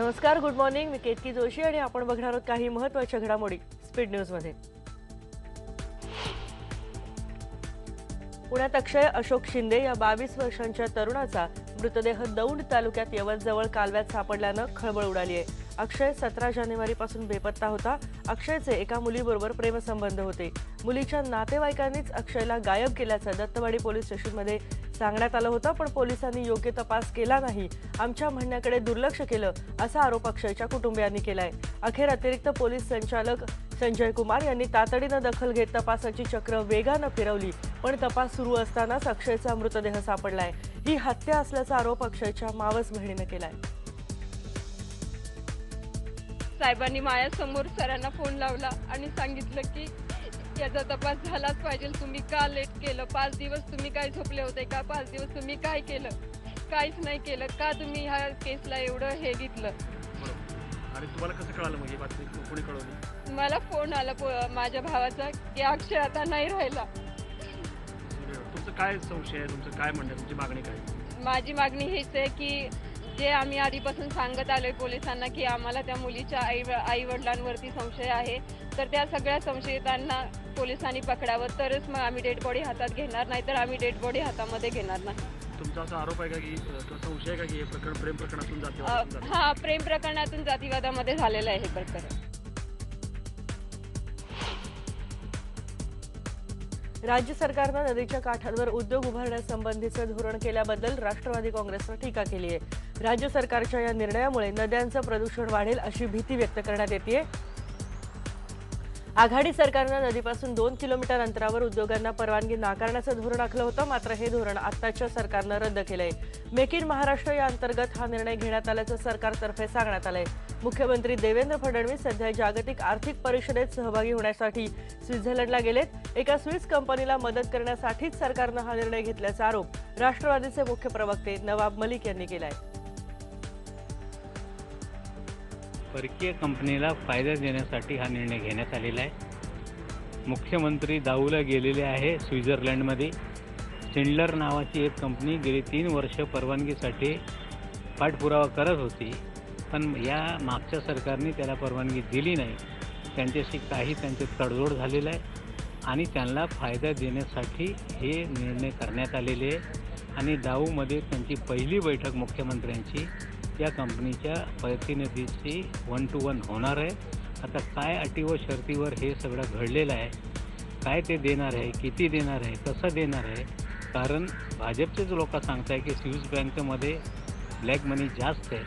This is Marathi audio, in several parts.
नमस्कार, गुड मॉर्निंग. मी केतकी जोशी आणि आपण बघणार आहोत काही महत्त्वाच्या घडामोडी स्पीड न्यूज मध्ये. पुण्यात अक्षय अशोक शिंदे या 22 वर्षांच्या तरुणाचा मृतदेह दौंड तालुक्यात यवतजवळ कालव्यात सापडल्यानं खळबळ उडाली आहे. अक्षय 17 जानेवारीपासून बेपत्ता होता. अक्षयचे एका मुलीबरोबर प्रेमसंबंध होते. मुलीच्या नातेवाईकांनीच अक्षयला गायब केल्याचं दत्तवाडी पोलीस स्टेशनमध्ये सांगण्यात आलं होतं, पण पोलिसांनी योग्य तपास केला नाही, आमच्या म्हणण्याकडे दुर्लक्ष केलं असा आरोप अक्षयच्या कुटुंबियांनी केलाय. अखेर अतिरिक्त पोलीस संचालक संजय कुमार यांनी तातडीनं दखल घेत तपासाची चक्र वेगानं फिरवली, पण तपास सुरू असतानाच अक्षयचा मृतदेह सापडलाय. ही हत्या असल्याचा आरोप अक्षयच्या मावस बहिणीने केलाय. साहेबांनी माझ्यासमोर सरांना फोन लावला आणि सांगितलं की याचा तपास झालाच पाहिजे. तुम्ही का लेट केलं? 5 दिवस तुम्ही काय झोपले होते का? 5 दिवस तुम्ही काय केलं? काहीच नाही केलं का? तुम्ही ह्या केसला एवढं हे घेतलं? आणि तुम्हाला कसं कळालं? मग ही बातमी कोणी कळवली? मला फोन आला माझ्या भावाचा की अक्षय आता नाही राहिला. तुमचं काय संशय आहे? तुमचं काय म्हणणं, तुमची मागणी काय? माझी मागणी हीच आहे की जे आम्ही आधीपासून सांगत आलोय पोलिसांना की आम्हाला त्या मुलीच्या आई वडिलांवरती संशय आहे, तर त्या सगळ्या संशयितांना पोलिसांनी पकडावं, तरच मग आम्ही डेड बॉडी हातात घेणार, नाही तर आम्ही डेड बॉडी हातामध्ये घेणार नाही. तुमचा असा आरोप आहे का की संशय आहे का की हे प्रकरण प्रेम प्रकरणातून जातीवादातून हा, प्रेम प्रकरणातून जातीवादामध्ये झालेलं आहे हे प्रकरण. राज्य सरकारनं नदीच्या काठांवर उद्योग उभारण्यासंबंधीचं धोरण केल्याबद्दल राष्ट्रवादी काँग्रेसनं टीका केली आहे. राज्य सरकारच्या या निर्णयामुळे नद्यांचं प्रदूषण वाढेल अशी भीती व्यक्त करण्यात येते. आघाडी सरकारनं नदीपासून 2 किलोमीटर अंतरावर उद्योगांना परवानगी नाकारण्याचं धोरण आखलं होतं, मात्र हे धोरण आत्ताच्या सरकारनं रद्द केलंय. मेक इन महाराष्ट्र या अंतर्गत हा निर्णय घेण्यात आल्याचं सरकारतर्फे सांगण्यात आलंय. मुख्यमंत्री देवेंद्र फडणवीस सध्या जागतिक आर्थिक परिषदेत सहभागी होण्यासाठी स्वित्झर्लंडला गेलेत. एका स्विस कंपनीला मदत करण्यासाठीच सरकारनं हा निर्णय घेतल्याचा आरोप राष्ट्रवादीचे मुख्य प्रवक्ते नवाब मलिक यांनी केलाय. परकीय कंपनीला फायदा देण्यासाठी हा निर्णय घेण्यात आलेला आहे. मुख्यमंत्री दाऊला गेलेले आहे स्वित्झर्लंडमध्ये. शिंडलर नावाची एक कंपनी गेली 3 वर्ष परवानगीसाठी पाठपुरावा करत होती, पण या मागच्या सरकारने त्याला परवानगी दिली नाही. त्यांच्याशी त्यांचे तडजोड झालेलं आहे आणि त्यांना फायदा देण्यासाठी हे निर्णय करण्यात आलेले आहे. आणि दाऊमध्ये त्यांची पहिली बैठक मुख्यमंत्र्यांची या कंपनीच्या प्रतिनिधीची 1 to 1 होणार आहे. आता काय अटी व शर्तीवर हे सगळं घडलेलं आहे, काय ते देणार आहे, किती देणार आहे, कसं देणार आहे, कारण भाजपचेच लोक सांगत आहे की स्विस बँकेमध्ये ब्लॅक मनी जास्त आहे.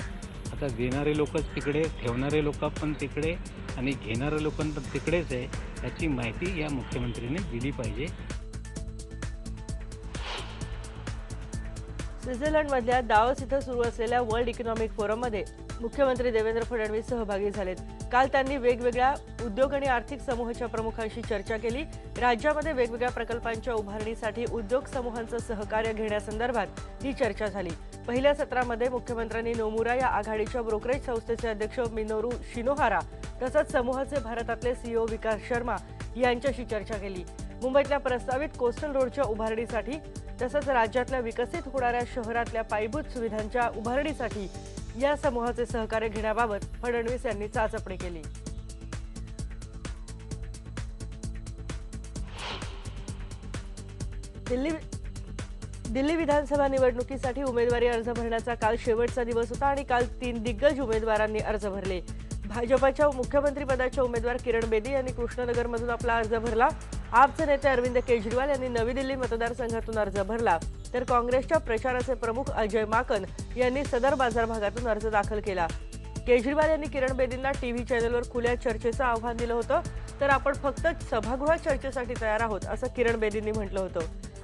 आता देणारे लोकच तिकडे, ठेवणारे लोक पण तिकडे आणि घेणारे लोक पण तिकडेच आहे. याची माहिती या मुख्यमंत्र्यांनी दिली पाहिजे. स्वित्झर्लंडमधल्या दावोस इथं सुरू असलेल्या वर्ल्ड इकॉनॉमिक फोरममध्ये मुख्यमंत्री देवेंद्र फडणवीस सहभागी झालेत. काल त्यांनी वेगवेगळ्या उद्योग आणि आर्थिक समूहाच्या प्रमुखांशी चर्चा केली. राज्यामध्ये वेगवेगळ्या प्रकल्पांच्या उभारणीसाठी उद्योग समूहांचं सहकार्य घेण्यासंदर्भात ही चर्चा झाली. पहिल्या सत्रामध्ये मुख्यमंत्र्यांनी नोमुरा या आघाडीच्या ब्रोकरेज संस्थेचे अध्यक्ष मिनोरू शिनोहारा तसंच समूहाचे भारतातले सीईओ विकास शर्मा यांच्याशी चर्चा केली. मुंबईतल्या प्रस्तावित कोस्टल रोडच्या उभारणीसाठी तसंच राज्यातल्या विकसित होणाऱ्या शहरातल्या पायाभूत सुविधांच्या उभारणीसाठी या समूहाचे सहकार्य घेण्याबाबत फडणवीस यांनी चाचपणी केली. दिल्ली विधानसभा निवडणुकीसाठी उमेदवारी अर्ज भरण्याचा काल शेवटचा दिवस होता आणि काल 3 दिग्गज उमेदवारांनी अर्ज भरले. भाजपच्या मुख्यमंत्रीपदाच्या उमेदवार किरण बेदी यांनी कृष्णनगरमधून आपला अर्ज भरला. आपचे नेते अरविंद केजरीवाल यांनी नवी दिल्ली मतदारसंघातून अर्ज भरला, तर काँग्रेसच्या प्रचाराचे प्रमुख अजय माकन यांनी सदर बाजार भागातून अर्ज दाखल केला. केजरीवाल यांनी किरण बेदींना टीव्ही चॅनलवर खुल्या चर्चेचं आव्हान दिलं होतं, तर आपण फक्त सभागृहात चर्चेसाठी तयार आहोत असं किरण बेदींनी म्हटलं होतं.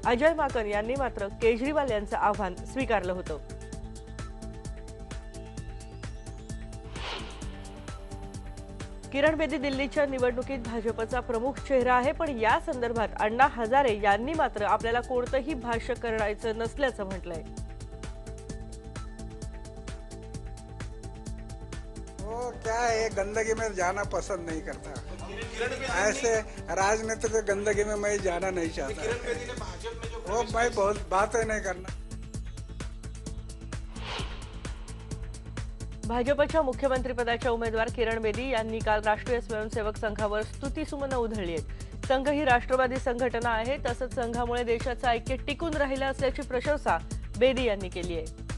अजय माकन यांनी मात्र केजरीवाल यांचं आव्हान स्वीकारलं होतं. किरण बेदी दिल्लीच्या निवडणुकीत भाजपचा प्रमुख चेहरा आहे, पण या संदर्भात अण्णा हजारे यांनी मात्र आपल्याला कोणतंही भाष्य करायचं नसल्याचं म्हटलंय. वो क्या है, गंदगी में जाना पसंद नहीं करता. ऐसे राजनीतिक गंदगी में मैं जाना नहीं चाहता. वो मैं बहुत बातें नहीं करना. भाजपच्या मुख्यमंत्रीपदाच्या उमेदवार किरण बेदी यांनी काल राष्ट्रीय स्वयंसेवक संघावर स्तुतीसुमनं उधळली आहेत. संघ ही राष्ट्रवादी संघटना आहे, तसंच संघामुळे देशाचं ऐक्य टिकून राहिलं असल्याची प्रशंसा बेदी यांनी केली आहे.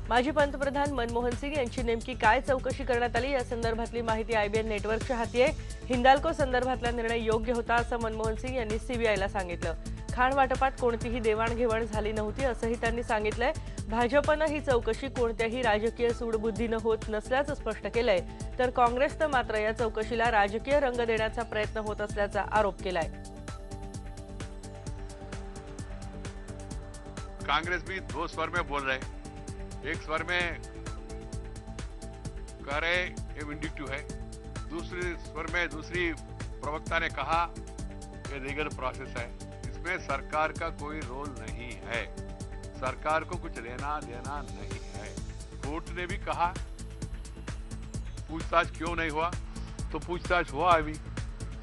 माजी पंतप्रधान मनमोहन सिंग यांची नेमकी काय चौकशी करण्यात आली या संदर्भातली माहिती आयबीएन नेटवर्कच्या हाती आहे. हिंदाल्को संदर्भातला निर्णय योग्य होता असं मनमोहन सिंग यांनी सीबीआयला सांगितलं. खाण वाटपात कोणतीही देवाणघेवाण झाली नव्हती असंही त्यांनी सांगितलंय. भाजपनं ही चौकशी कोणत्याही राजकीय सूडबुद्धीनं होत नसल्याचं स्पष्ट केलंय, तर काँग्रेसनं मात्र या चौकशीला राजकीय रंग देण्याचा प्रयत्न होत असल्याचा आरोप केलाय. कांग्रेस भी दो स्वर में बोल रहे, एक स्वर में कह रहे ये विंडिक्टिव है, दूसरे स्वर में दूसरी प्रवक्ता ने कहा ये लीगल प्रोसेस है. इसमें सरकार का कोई रोल नहीं है, सरकार को कुछ लेना देना नहीं है. कोर्ट ने भी कहा पूछताछ क्यों नहीं हुआ, तो पूछताछ हुआ अभी,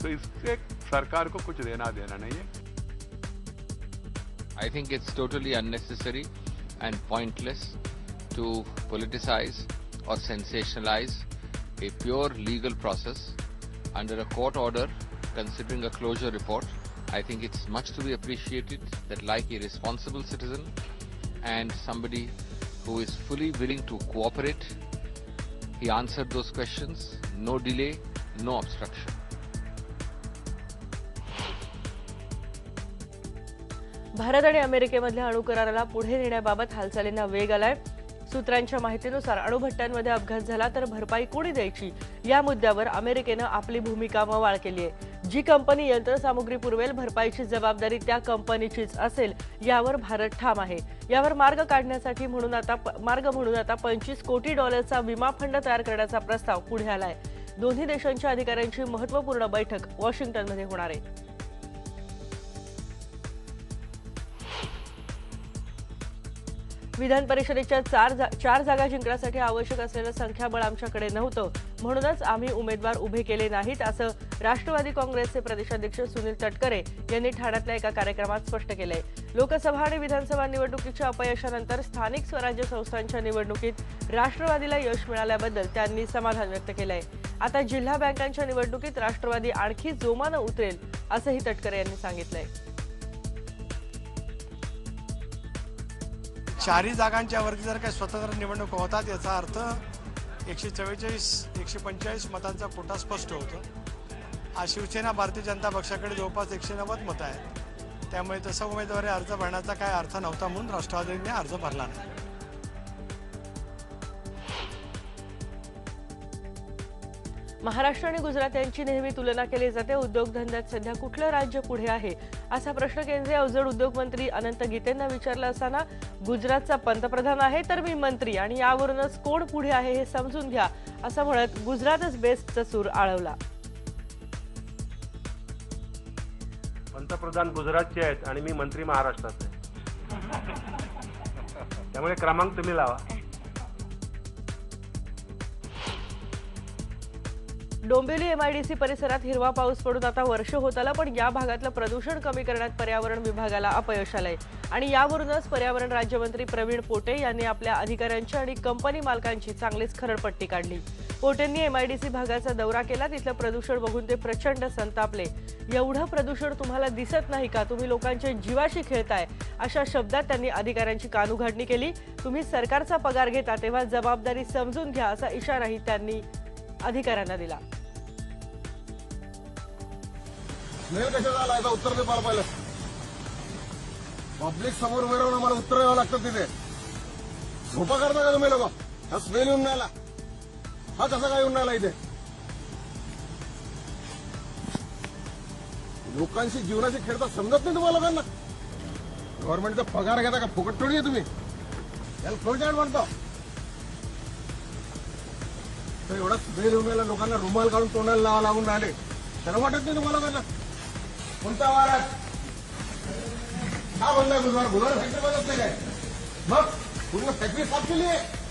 तो इससे सरकार को कुछ लेना देना नहीं है. I think it's totally unnecessary and pointless to politicize or sensationalize a pure legal process under a court order considering a closure report. I think it's much to be appreciated that, like a responsible citizen and somebody who is fully willing to cooperate, he answered those questions, no delay, no obstruction. Bharat आणि अमेरिकेमधल्या अणु कराराला पुढे नेण्याबाबत हालचालींना वेग आलाय. सूत्रांच्या माहितीनुसार अणुभट्ट्यांमध्ये अपघात झाला तर भरपाई कोणी द्यायची या मुद्द्यावर अमेरिकेनं आपली भूमिका मवाळ केली आहे. जी कंपनी यंत्रसामुग्री पुरवेल भरपाईची जबाबदारी त्या कंपनीचीच असेल यावर भारत ठाम आहे. यावर मार्ग म्हणून आता $25 कोटी विमा फंड तयार करण्याचा प्रस्ताव पुढे आलाय. दोन्ही देशांच्या अधिकाऱ्यांची महत्त्वपूर्ण बैठक वॉशिंग्टनमध्ये होणार आहे. विधान परिषदेच्या चार जागा जिंकण्यासाठी आवश्यक असलेलं संख्याबळ आमच्याकडे नव्हतं, म्हणूनच आम्ही उमेदवार उभे केले नाहीत असं राष्ट्रवादी काँग्रेसचे प्रदेशाध्यक्ष सुनील तटकरे यांनी ठाण्यातल्या एका कार्यक्रमात स्पष्ट केलंय. लोकसभा आणि विधानसभा निवडणुकीच्या अपयशानंतर स्थानिक स्वराज्य संस्थांच्या निवडणुकीत राष्ट्रवादीला यश मिळाल्याबद्दल त्यांनी समाधान व्यक्त केलंय. आता जिल्हा बँकांच्या निवडणुकीत राष्ट्रवादी आणखी जोमानं उतरेल असंही तटकरे यांनी सांगितलंय. चारही जागांच्यावरती जर काही स्वतंत्र निवडणूक होतात याचा अर्थ 145 मतांचा कोटा स्पष्ट होतो. आज शिवसेना भारतीय जनता पक्षाकडे जवळपास 190 मतं आहेत. त्यामुळे तसा उमेदवारी अर्ज भरण्याचा काय अर्थ नव्हता म्हणून राष्ट्रवादीने अर्ज भरला नाही. महाराष्ट्र आणि गुजरात यांची नेहमी तुलना केली जाते. उद्योगधंद्यात सध्या कुठलं राज्य पुढे आहे असा प्रश्न केंद्रीय अवजड उद्योग मंत्री अनंत गीतेंना विचारला असताना गुजरातचा पंतप्रधान आहे तर मी मंत्री आणि यावरूनच कोण पुढे आहे हे समजून घ्या असं म्हणत गुजरातच बेस्टचा सूर आळवला. पंतप्रधान गुजरातचे आहेत आणि मी मंत्री महाराष्ट्राचे, त्यामुळे क्रमांक तुम्ही लावा. डोंबिवली एमआयडीसी परिसरात हिरवा पाऊस पडून आता वर्ष होत आलं, पण या भागातलं प्रदूषण कमी करण्यात पर्यावरण विभागाला अपयश आलंय आणि यावरूनच पर्यावरण राज्यमंत्री प्रवीण पोटे यांनी आपल्या अधिकाऱ्यांची आणि कंपनी मालकांची चांगलीच खरडपट्टी काढली. पोटेंनी एमआयडीसी भागाचा दौरा केला. तिथलं प्रदूषण बघून ते प्रचंड संतापले. एवढं प्रदूषण तुम्हाला दिसत नाही का? तुम्ही लोकांच्या जीवाशी खेळताय अशा शब्दात त्यांनी अधिकाऱ्यांची कानउघाडणी केली. तुम्ही सरकारचा पगार घेता तेव्हा जबाबदारी समजून घ्या असा इशाराही त्यांनी अधिकाऱ्यांना दिला. उत्तर नाही पाहिलं, पब्लिक समोर उभे राहून आम्हाला उत्तर द्यावं लागतं. तिथे झोपा करता का तुम्ही लोक? हा स्मेल येऊन राहिला, हा कसा काय येऊन राहिला? इथे लोकांशी जीवनाशी खेळता समजत नाही तुम्हाला लोकांना? गव्हर्नमेंटचा पगार घेता का? फुकट थोडी आहे तुम्ही? याला प्रोजेक्ट म्हणतो. तर एवढा स्मेल येऊन राहिला, लोकांना रुमाल काढून तोंडाला लावा लागून राहिले. त्याला वाटत नाही तुम्हाला लोकांना? कोणता वार का बनलाय? बुधवार फॅक्टरी बघत नाही काय? मग पूर्ण फॅक्टरी साफ केली आहे.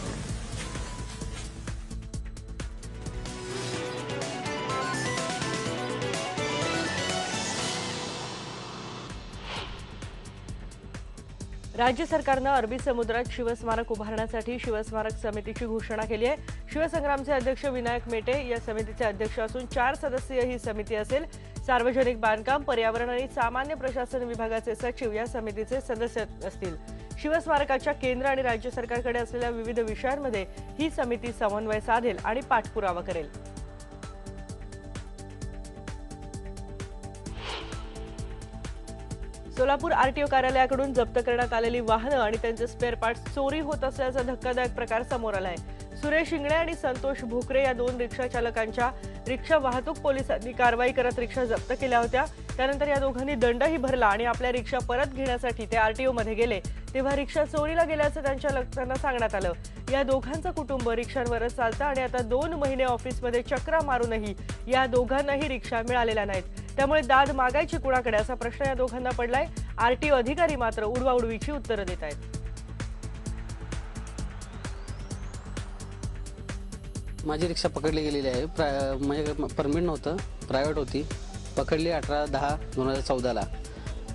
राज्य सरकारनं अरबी समुद्रात शिवस्मारक उभारण्यासाठी शिवस्मारक समितीची घोषणा केली आहे. शिवसंग्रामचे अध्यक्ष विनायक मेटे या समितीचे अध्यक्ष असून 4 सदस्यीय ही समिती असेल. सार्वजनिक बांधकाम, पर्यावरण आणि सामान्य प्रशासन विभागाचे सचिव या समितीचे सदस्य असतील. शिवस्मारकाच्या केंद्र आणि राज्य सरकारकडे असलेल्या विविध विषयांमध्ये ही समिती समन्वय साधेल आणि पाठपुरावा करेल. सोलापूर आरटीओ कार्यालयाकडून जप्त करण्यात आलेली वाहनं आणि त्यांचे स्पेअर पार्ट्स चोरी होत असल्याचा धक्कादायक प्रकार समोर आलाय. सुरेश इंगळे आणि संतोष भोकरे या 2 रिक्षा चालकांच्या रिक्षा वाहतूक पोलिसांनी कारवाई करत रिक्षा जप्त केल्या होत्या. त्यानंतर या दोघांनी दंडही भरला आणि आपल्या रिक्षा परत घेण्यासाठी ते आरटीओ मध्ये गेले तेव्हा रिक्षा चोरीला गेल्याचं त्यांना सांगण्यात आलं. या दोघांचं कुटुंब रिक्षांवरच चालतं आणि आता 2 महिने ऑफिसमध्ये चक्रा मारूनही या दोघांनाही रिक्षा मिळालेल्या नाहीत. त्यामुळे दाद मागायची कुणाकडे असा प्रश्न या दोघांना पडलाय. आरटीओ अधिकारी मात्र उडवाउडवीची उत्तरं देत आहेत. माझी रिक्षा पकडली गेलेली आहे. म्हणजे परमिट नव्हतं, प्रायव्हेट होती. पकडली 18/10/2014ला.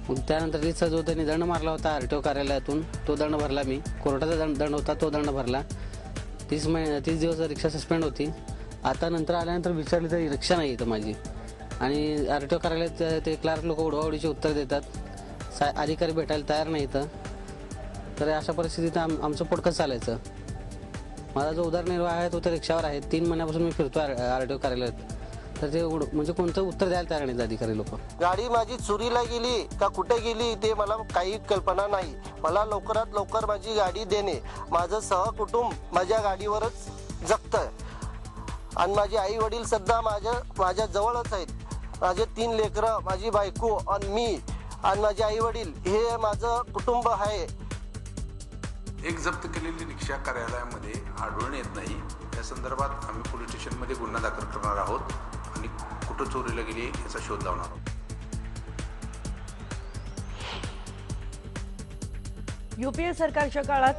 मग त्यानंतर तिचा जो त्यांनी दंड मारला होता आरटीओ कार्यालयातून तो दंड भरला मी. कोर्टाचा दंड होता तो दंड भरला. 30 दिवस रिक्षा सस्पेंड होती. आता नंतर आल्यानंतर विचारली तर रिक्षा नाही इथं माझी. आणि आरटीओ कार्यालयात ते क्लार्क लोक उडवाउडीची उत्तर देतात. अधिकारी भेटायला तयार नाही इथं. तर अशा परिस्थितीत आमचं पोटकं चालायचं. माझा जो उदरनिर्वाह आहे तो त्या रिक्षावर आहे. 3 महिन्यापासून मी फिरतो आरटीओ कार्यालयात. तर ते म्हणजे कोणतं उत्तर द्यायला तयार नाहीत अधिकारी लोक. गाडी माझी चोरीला गेली का कुठे गेली ते मला काही कल्पना नाही. मला लवकरात लवकर माझी गाडी देणे. माझं सहकुटुंब माझ्या गाडीवरच जगतंय आणि माझे आई वडील सध्या माझ्या जवळच आहेत. माझे 3 लेकरं, माझी बायको आणि मी आणि माझे आई वडील हे माझं कुटुंब आहे. एक जप्त केलेली रिक्षा कार्यालयामध्ये आढळून येत नाही. या संदर्भात आम्ही पोलीस स्टेशनमध्ये गुन्हा दाखल करणार आहोत आणि कुठं चोरीला गेली याचा शोध लावणार आहोत. यूपीए सरकारच्या काळात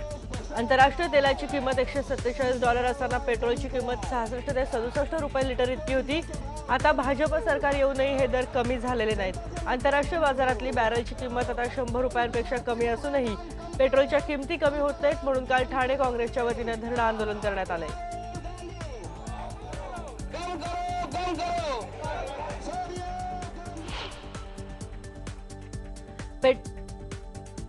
आंतरराष्ट्रीय तेलाची किंमत $147 असताना पेट्रोलची किंमत 66 ते 67 रुपये लिटर इतकी होती. आता भाजप सरकार येऊनही हे दर कमी झालेले नाहीत. आंतरराष्ट्रीय बाजारातली बॅरलची किंमत आता 100 रुपयांपेक्षा कमी असूनही पेट्रोलच्या किमती कमी होत नाहीत. म्हणून काल ठाणे काँग्रेसच्या वतीने धरणं आंदोलन करण्यात आलंय.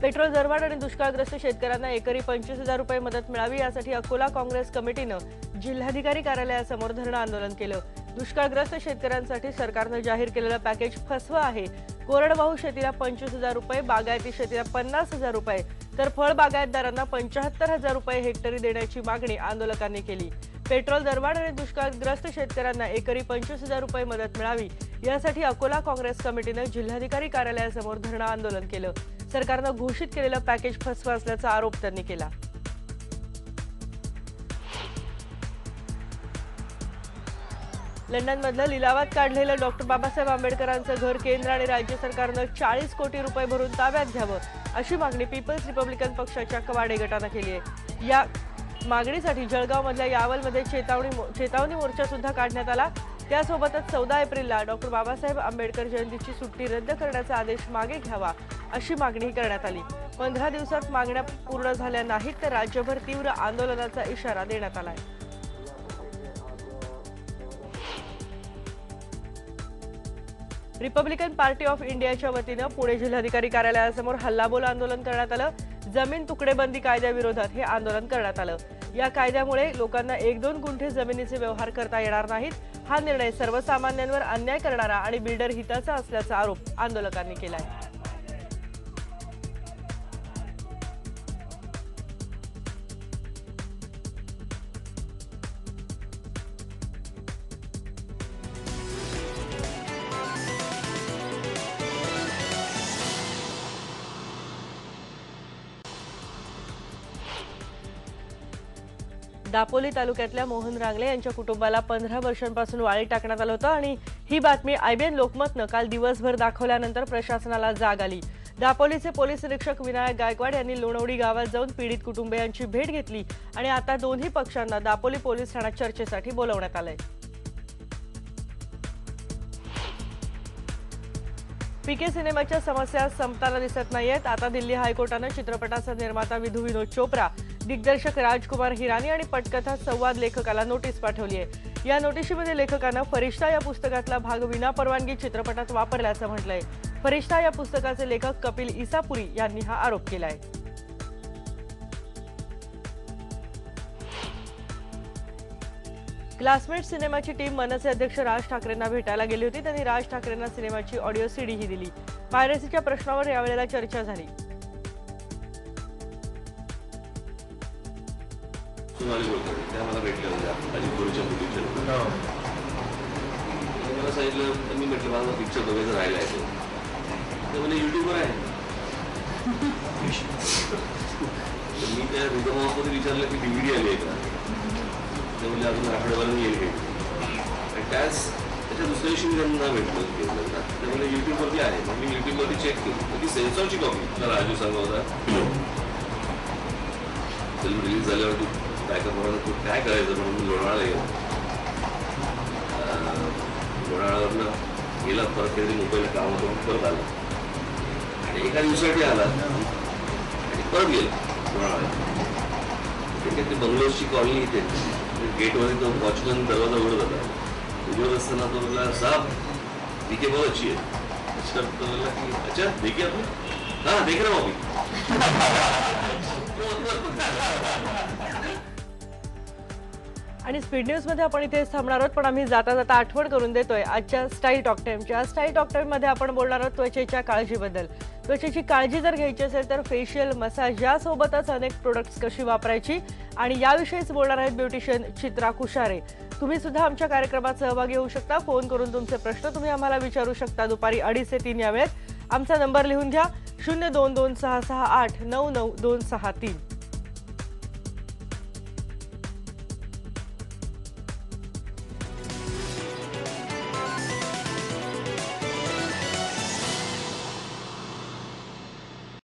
पेट्रोल दरवाढ आणि दुष्काळग्रस्त शेतकऱ्यांना एकरी 25,000 रुपये मदत मिळावी यासाठी अकोला काँग्रेस कमिटीनं जिल्हाधिकारी कार्यालयासमोर धरणं आंदोलन केलं. दुष्काळग्रस्त शेतकऱ्यांसाठी सरकारनं जाहीर केलेलं पॅकेज फसवं आहे. कोरडवाहू शेतीला 25,000 रुपये, बागायती शेतीला 50,000 रुपये तर फळ बागायतदारांना 75,000 रुपये हेक्टरी देण्याची मागणी आंदोलकांनी केली. पेट्रोल दरवाढ आणि दुष्काळग्रस्त शेतकऱ्यांना एकरी 25,000 रुपये मदत मिळावी यासाठी अकोला काँग्रेस कमिटीनं जिल्हाधिकारी कार्यालयासमोर धरणं आंदोलन केलं. सरकारनं घोषित केलेलं पॅकेज फसवं असल्याचा आरोप त्यांनी केला. लंडनमधलं लिलावात काढलेलं डॉक्टर बाबासाहेब आंबेडकरांचं घर केंद्र आणि राज्य सरकारनं 40 कोटी रुपये भरून ताब्यात घ्यावं अशी मागणी पीपल्स रिपब्लिकन पक्षाच्या कवाडे गटानं केली आहे. या मागणीसाठी जळगावमधल्या यावलमध्ये चेतावणी मोर्चा सुद्धा काढण्यात आला. त्यासोबतच 14 एप्रिलला डॉक्टर बाबासाहेब आंबेडकर जयंतीची सुट्टी रद्द करण्याचा आदेश मागे घ्यावा अशी मागणी करण्यात आली. 15 दिवसात मागण्या पूर्ण झाल्या नाहीत तर राज्यभर तीव्र आंदोलनाचा इशारा देण्यात आलाय. रिपब्लिकन पार्टी ऑफ इंडियाच्या वतीनं पुणे जिल्हाधिकारी कार्यालयासमोर हल्लाबोल आंदोलन करण्यात आलं. जमीन तुकडेबंदी कायद्याविरोधात हे आंदोलन करण्यात आलं. या कायद्यामुळे लोकांना 1-2 गुंठे जमिनीचे व्यवहार करता येणार नाहीत. हा निर्णय सर्वसामान्यांवर अन्याय करणारा आणि बिल्डर हिताचा असल्याचा आरोप आंदोलकांनी केलाय. दापोली तालुक्यातल्या मोहन रांगले यांच्या कुटुंबाला 15 वर्षांपासून वाळीत टाकण्यात आलं होतं आणि ही बातमी IBN लोकमतनं काल दिवसभर दाखवल्यानंतर प्रशासनाला जाग आली. दापोलीचे पोलीस निरीक्षक विनायक गायकवाड यांनी लोणवडी गावात जाऊन पीडित कुटुंबियांची भेट घेतली आणि आता दोन्ही पक्षांना दापोली पोलीस ठाण्यात चर्चेसाठी बोलवण्यात आलंय. पीके सिनेमाच्या समस्या संपताना दिसत नाहीयेत. आता दिल्ली हायकोर्टानं चित्रपटाचा निर्माता विधू विनोद चोप्रा, दिग्दर्शक राजकुमार हिरानी आणि पटकथा संवाद लेखकाला नोटीस पाठवली आहे. या नोटिशीमध्ये लेखकानं फरिश्ता या पुस्तकातला भाग विनापरवानगी चित्रपटात वापरल्याचं म्हटलंय. फरिश्ता या पुस्तकाचे लेखक कपिल इसापुरी यांनी हा आरोप केलाय. क्लासमेट सिनेमाची टीम मनसे अध्यक्ष राज ठाकरेंना भेटायला गेली होती. त्यांनी राज ठाकरेंना सिनेमाची ऑडिओ सीडीही दिली. पायरसीच्या प्रश्नावर यावेळेला चर्चा झाली. मला भेटले होते अजितपूरच्या मुलीच्या मला सांगितलं, मी म्हटलं माझा पिक्चर बघायचं राहिला आहे तो म्हणजे युट्यूबवर आहे. मी त्या रिदम हाऊसमध्ये विचारलं की DVD आली आहे का, ते म्हणजे अजून आठवड्याभरानं येईल हे. आणि त्याच्या दुसऱ्या दिवशी मी त्यांना भेटलो ते म्हणजे युट्यूबवरती आहे. मग मी युट्यूबवरती चेक केली, ती सेन्सॉरची कॉपी मला राजू सांगा होता. फिल्म रिलीज झाल्यावरती काय तू काय करायचं म्हणून मी लोणावळा गेलो. लोणावळ्यावरनं गेला, परत कधी मुंबईला काम करून परत आला आणि एका दिवसासाठी आला आणि परत गेला लोणावळ्यात. ते बंगलोरची कॉलनी इथे गेटवरती तो वॉचमॅन दरवाजा उघडत होता. उघडत असताना तो बोलला, साहब दिखे बहुत अच्छी है. तो बोलला की अच्छा देखिए आपण, हाँ देख रहा हूँ अभी. आणि स्पीड न्यूज मध्ये आपण इथेच थांबणार आहोत, पण आम्ही जाता जाता आठवण करून देतोय आजच्या स्टाईल टॉक टाइमच्या. स्टाईल टॉक टाइम मध्ये आपण बोलणार आहोत त्वचेच्या काळजीबद्दल. त्वचेची काळजी जर घ्यायची असेल तर फेशियल, मसाज यासोबतच अनेक प्रोडक्ट्स कशी वापरायची आणि याविषयीच बोलणार आहेत ब्युटिशियन चित्रा कुशारे. तुम्ही सुद्धा आमच्या कार्यक्रमात सहभागी होऊ शकता. फोन करून तुमचे प्रश्न तुम्ही आम्हाला विचारू शकता. दुपारी 2:30 ते 3 या वेळेत. आमचा नंबर लिहून घ्या, 0226689926 3.